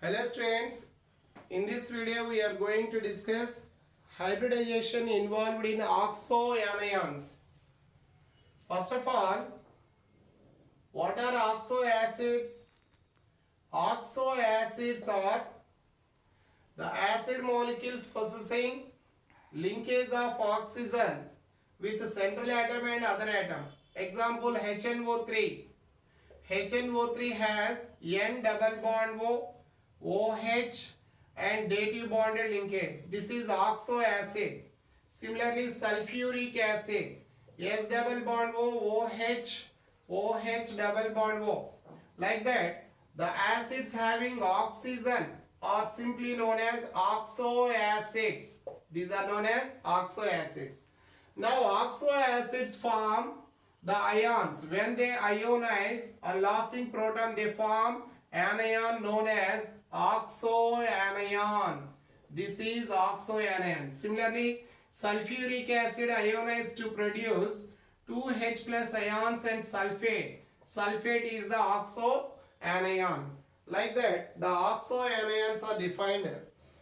Hello students, in this video we are going to discuss hybridization involved in oxoanions. First of all, what are oxoacids? Oxoacids are the acid molecules possessing linkage of oxygen with central atom and other atom. Example HNO3. HNO3 has N double bond O, OH and dative bonded linkage. This is oxoacid. Similarly, sulfuric acid, S double bond O, OH, OH double bond O. Like that, the acids having oxygen are simply known as oxoacids. These are known as oxoacids. Now, oxoacids form the ions. When they ionize a losing proton, they form an ion known as oxoanion. This is oxoanion. Similarly, sulfuric acid ionized to produce 2H plus ions and sulfate. Sulfate is the oxoanion. Like that, the oxoanions are defined.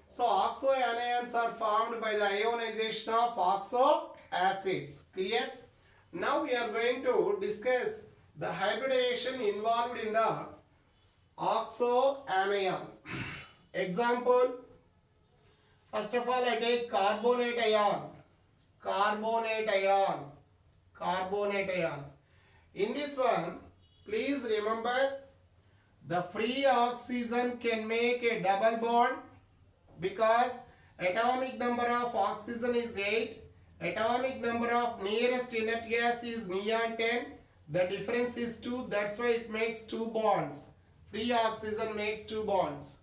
So, oxoanions are formed by the ionization of oxoacids. Clear? Now we are going to discuss the hybridization involved in the oxoanion. Example, first of all I take carbonate ion. Carbonate ion. Carbonate ion. In this one, please remember the free oxygen can make a double bond because atomic number of oxygen is 8. Atomic number of nearest inert gas is neon 10. The difference is 2. That's why it makes 2 bonds. Free oxygen makes 2 bonds.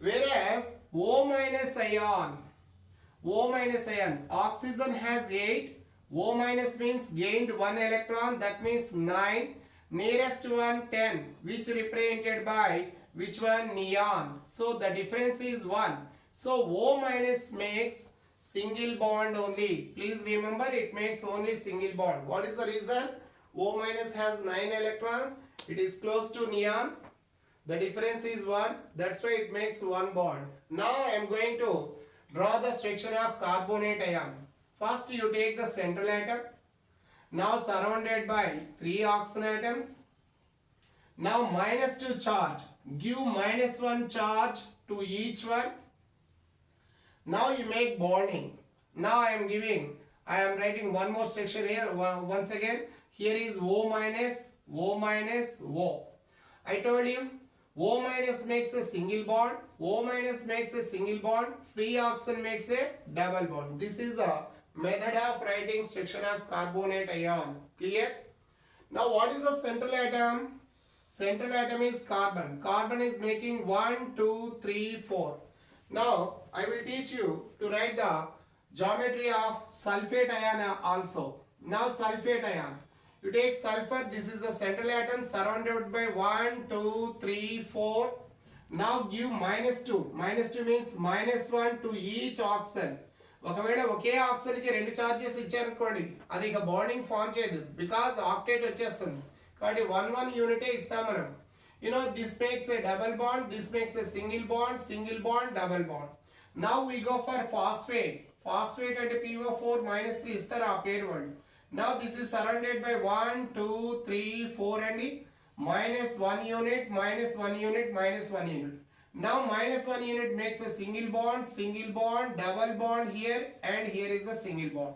Whereas O minus ion, oxygen has 8. O minus means gained 1 electron. That means 9. Nearest one 10, which represented by which one? Neon. So the difference is 1. So O minus makes single bond only. Please remember, it makes only single bond. What is the reason? O minus has 9 electrons. It is close to neon. The difference is 1. That's why it makes 1 bond. Now I am going to draw the structure of carbonate ion. First you take the central atom. Now surrounded by 3 oxygen atoms. Now minus 2 charge. Give minus 1 charge to each one. Now you make bonding. Now I am writing one more structure here. Once again, here is O minus, O minus, O. I told you, O minus makes a single bond. O minus makes a single bond. Free oxygen makes a double bond. This is the method of writing structure of carbonate ion. Clear? Now what is the central atom? Central atom is carbon. Carbon is making 1, 2, 3, 4. Now I will teach you to write the geometry of sulfate ion also. Now sulfate ion. You take sulfur, this is the central atom surrounded by 1, 2, 3, 4. Now give minus 2. Minus 2 means minus 1 to each oxygen. ఒకవేళ ఒకే oxygen కి 2 charges ఇచ్చారనుకోండి, అది ఇక bonding form చేయదు because octet వచ్చేస్తుంది. కాబట్టి 1 1 యూనిటే ఇస్తాం మనం. You know, this makes a double bond, this makes a single bond, double bond. Now we go for phosphate. Phosphate at PO4 minus 3 istar a pair word. Now this is surrounded by 1, 2, 3, 4 and minus 1 unit, minus 1 unit, minus 1 unit. Now minus 1 unit makes a single bond, double bond here and here is a single bond.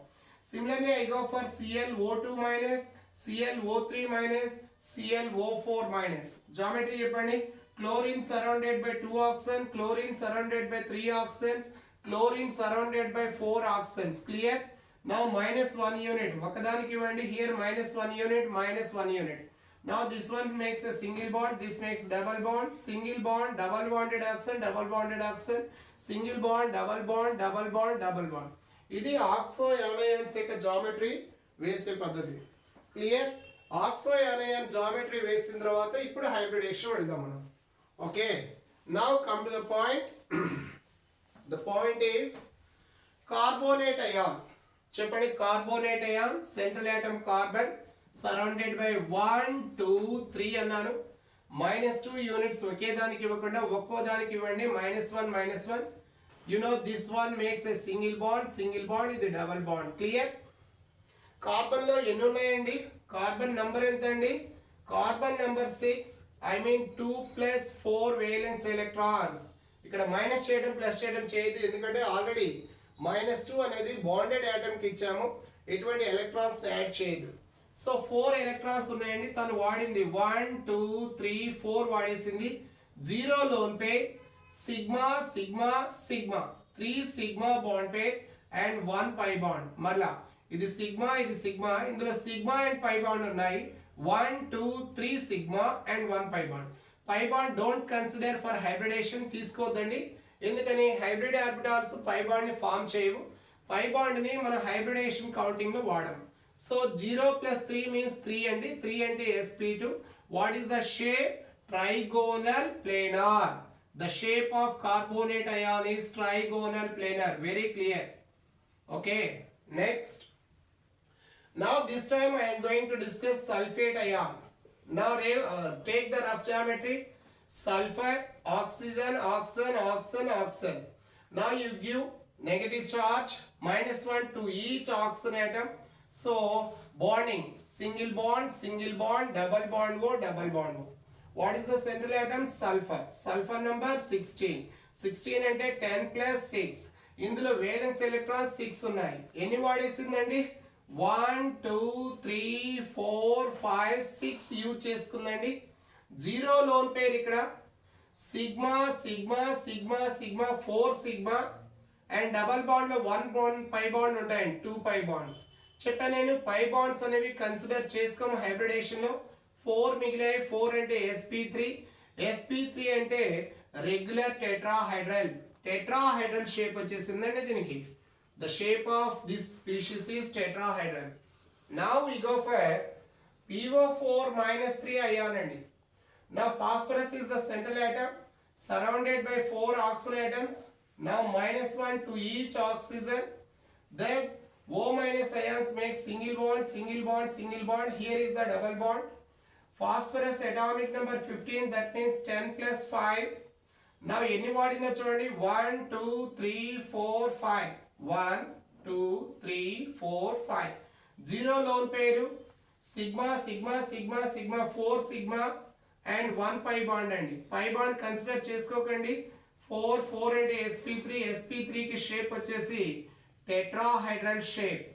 Similarly, I go for ClO2 minus, ClO3 minus, ClO4 minus. Geometry cheppandi. Chlorine surrounded by 2 oxygen, chlorine surrounded by 3 oxygens, chlorine surrounded by 4 oxygens. Clear? Now minus 1 unit. Okadaniki ivandi, here minus 1 unit, minus 1 unit. Now this one makes a single bond, this makes double bond, single bond, double bonded oxygen, single bond, double bond, double bond, double bond. ఇది oxoanions యొక్క geometry వేసే పద్ధతి. Clear? oxoanion geometry వేసిన తర్వాత ఇప్పుడు hybridization వెళ్దాం మనం. Okay, now come to the point. The point is carbonate ion. చెప్పండి, carbonate ion, central atom carbon surrounded by 1, 2, 3 అన్నాను. -2 యూనిట్స్ ఒకే దానికి ఇవ్వకుండా ఒక్కో దానికి ఇవ్వండి. -1 you know this one makes a single bond ఇది డబుల్ బాండ్. క్లియర్? కార్బన్ లో ఎన్ని ఉన్నాయండి? కార్బన్ నంబర్ ఎంత అండి? Carbon number 6. I mean 2 + 4 valence electrons. ఇక్కడ మైనస్ చేయడం ప్లస్ చేయడం చేయదు, ఎందుకంటే ఆల్రెడీ -2 అనేది బాండెడ్ ఆటమ్ కి ఇచ్చాము, ఎటువంటి ఎలక్ట్రాన్స్ యాడ్ చేయదు. సో 4 ఎలక్ట్రాన్స్ ఉన్నాయండి, తను వాడింది 1 2 3 4 వాడేసింది. 0 lone pair sigma sigma sigma 3 sigma bond పే అండ్ 1 పై బాండ్. మళ్ళా ఇది సిగ్మా ఇది సిగ్మా, ఇందులో సిగ్మా అండ్ పై బాండ్ ఉన్నాయి. 1 2 3 sigma and 1 pi bond. Pi bond don't consider for hybridization, తీసుకోవద్దండి. ఎందుకని? హైబ్రిడ్ ఆర్బిటాల్స్ పై బాండ్ ని ఫామ్ చేయవు. పై బాండ్ ని మనం హైబ్రిడేషన్ కౌంటింగ్ లో వాడము. సో 0 + 3 మీన్స్ 3 అండి. 3 అంటే sp2. What is the shape? Trigonal planar. The shape of carbonate ion is trigonal planar. Very clear. Okay. Next. Now this time I am going to discuss sulfate ion. Now take the rough geometry. Sulfur, oxygen, oxygen, oxygen, oxygen. Now you give negative charge -1 to each oxygen atom. So bonding, single bond, double bond O, double bond O. What is the central atom? Sulfur. Sulfur number 16. 16 అంటే 10 + 6. ఇందులో valence electrons 6 ఉన్నాయి. ఎన్ని వాడేసిందండి? 1 2 3 4 5 6 use చేసుకుందండి. 0 lone పేర్ ఇక్కడ sigma sigma sigma sigma 4 sigma and double bond లో 1 bond pi bond ఉంటాయండి, 2 pi bonds. చెప్పా నేను pi bonds అనేవి కన్సిడర్ చేసుకోము హైబ్రిడేషన్ లో. 4 మిగిలాయి. 4 అంటే sp3. sp3 అంటే రెగ్యులర్ టెట్రాహైడ్రల్ షేప్ వచ్చేసిందండి దీనికి. The shape of this species is tetrahedral. Now we go for PO4 -3 ion అండి. Now phosphorus is the central atom surrounded by 4 oxygen atoms. Now -1 to each oxygen. Thus O- ions make single bond, single bond, single bond. Here is the double bond. Phosphorus atomic number 15, that means 10 + 5. Now ఎన్ని వాడిందో చూడండి. 1 2 3 4 5. 1 2 3 4 5. 0 lone pair sigma sigma sigma sigma 4 sigma and 1 pi bond అండి. Pi bond consider చేసుకోకండి. 4 4 అంటే sp3. sp3 కి shape వచ్చేసి tetrahedral shape.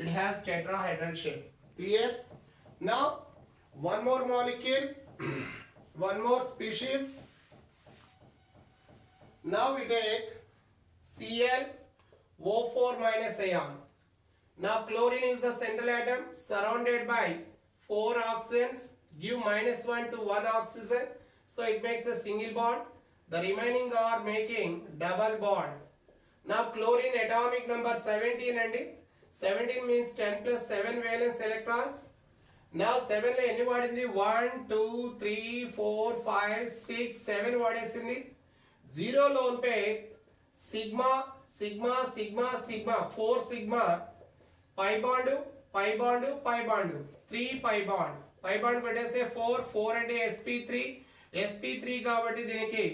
It has tetrahedral shape. Clear? Now one more molecule, one more species. Now we take ClO4- ion. Now chlorine is the central atom surrounded by 4 oxygens. Give -1 to 1 oxygen, so it makes a single bond. The remaining are making double bond. Now chlorine atomic number 17 అండి. 17 means 10 + 7 valence electrons. Now 7 లో ఎన్ని వాడింది? 1 2 3 4 5 6 7 వాడేసింది. 0 lone pair sigma sigma sigma sigma 4 sigma pi bond pi bond pi bond 3 pi bond పెట్టేస్తే 4 4 అంటే sp3 కాబట్టి దీనికి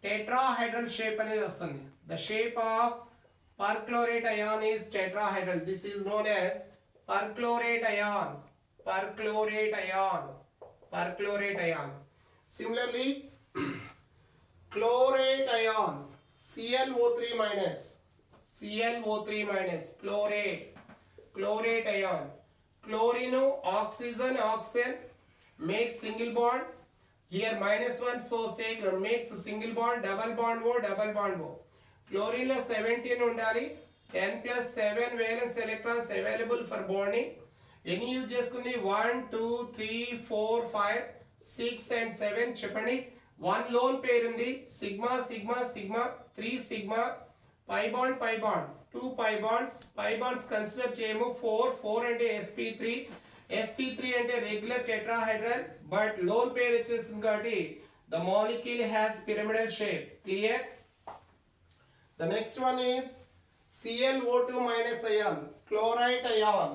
tetrahedral shape అనేది వస్తుంది. The shape of perchlorate ion is tetrahedral. This is known as perchlorate ion. Similarly, chlorate ion, ClO3- chlorate ion. Chlorine, oxygen make single bond. Here -1, so say makes single bond, double bond O. Chlorine లో 17 ఉండాలి. 10 + 7 valence electrons available for bonding. ఎన్ని use చేసుకుంది? 1 2 3 4 5 6 and 7 చెప్పండి. 1 lone pair ఉంది sigma sigma sigma 3 sigma pi bond 2 pi bonds consider చేయము. 4 4 అంటే sp3 అంటే regular tetrahedral, but loan పేరు వచ్చేసింది కాబట్టి the molecule has pyramidal shape. Clear? The next one is ClO2- ion, chlorite ion.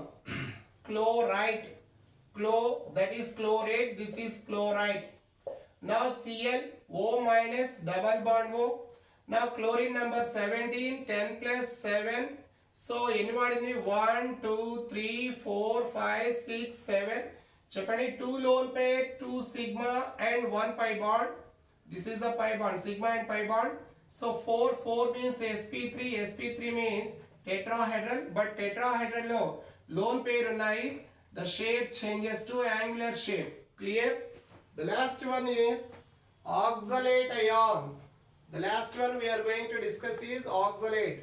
that is chlorate, this is chloride. Now Cl, O minus, double bond O. Now chlorine number 17, 10 plus 7. So anybody 1, 2, 3, 4, 5, 6, 7. Chapani 2 lone pair, 2 sigma and 1 pi bond. This is the pi bond, sigma and pi bond. So 4 means sp3, sp3 means tetrahedral, but tetrahedral lo lone pair unnai, the shape changes to angular shape. Clear? The last one is oxalate ion. The last one we are going to discuss is oxalate.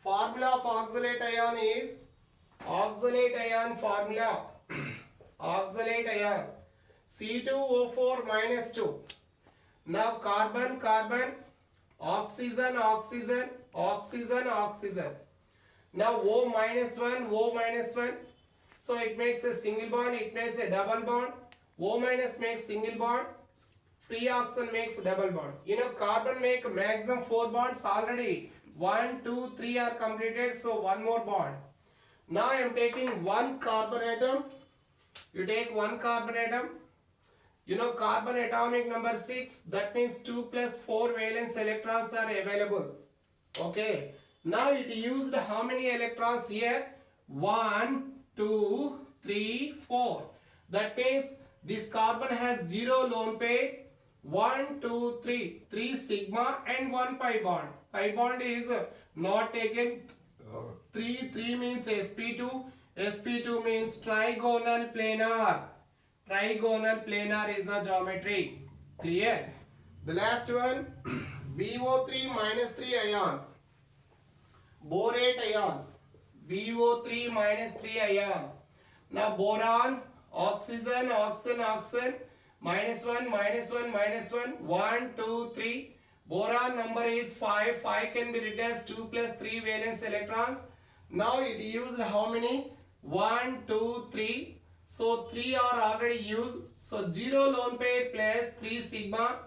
Formula of oxalate ion is oxalate ion formula. Oxalate ion C2O4 minus 2. Now carbon, oxygen, oxygen. Now O minus 1. So it makes a single bond, it makes a double bond. O minus makes single bond, free oxygen makes double bond. You know, carbon make maximum 4 bonds already. 1, 2, 3 are completed, so one more bond. Now I am taking one carbon atom. You take one carbon atom. You know, carbon atomic number 6, that means 2 plus 4 valence electrons are available. Okay. Now it used how many electrons here? 1, 2, 3, 4. That means this carbon has 0 lone pair. 1, 2, 3. 3 sigma and 1 pi bond. Pi bond is not taken. 3 means sp2. sp2 means trigonal planar. Trigonal planar is a geometry. Clear? The last one, BO3 minus 3 ion. Borate ion. BO3 minus 3 ion. Now boron, oxygen, minus 1. 1, 2, 3. Boron number is 5. 5 can be written as 2 plus 3 valence electrons. Now it used how many? 1, 2, 3. So 3 are already used. So 0 lone pair plus 3 sigma.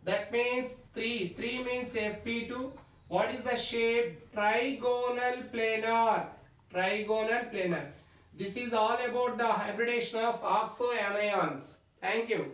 That means 3. 3 means sp2. What is the shape? Trigonal planar. Trigonal planar. This is all about the hybridization of oxo anions. Thank you.